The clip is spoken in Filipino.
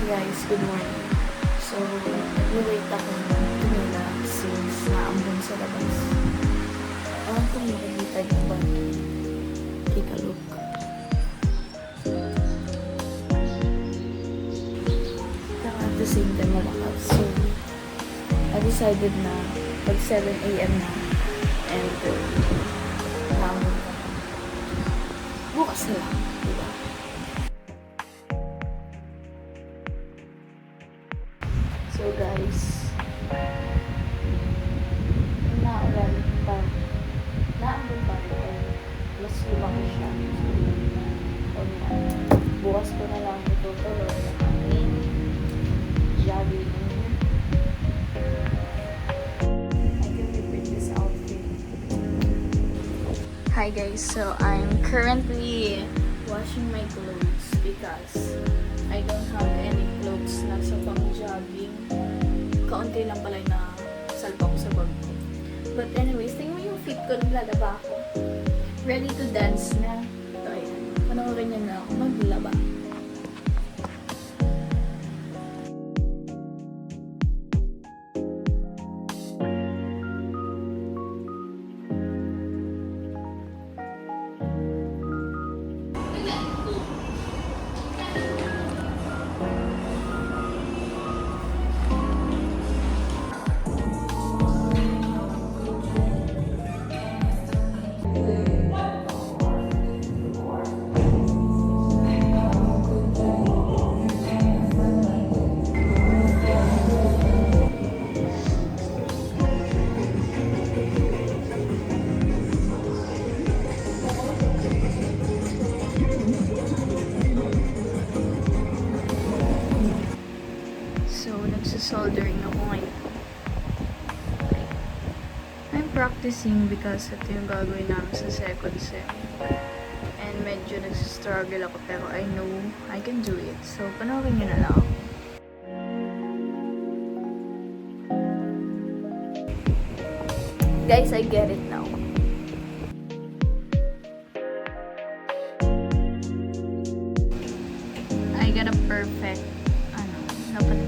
guys, good morning. So, nag-wait ako ng tumila since naambon sa labas. Alam ko may nagitag na ba? Take a look. Saka at the same time malakas. So, I decided na pag 7 a.m. na and naambon na. Bukas na lang, diba? So guys, naulan pa, naambon pa rin, mas lumaki siya. So, bukas ko na lang ito tuloy ang aming jogging. I can repeat this outfit. Hi guys, so I'm currently washing my clothes because I don't have any clothes na sa pang-jogging. Kaunti lang pala na salpak sa bag ko. But anyways, tingnan mo yung fit ko, naglalaba ako. Ready to dance na. So ayan, panoorin niyo na ako maglaba. So, nagsasoldering ako ngayon. I'm practicing because ito yung gagawin namin sa second sem. And medyo nagsastruggle ako pero I know I can do it. So, panoorin nyo na lang. Guys, I get it now. I got a perfect, dapat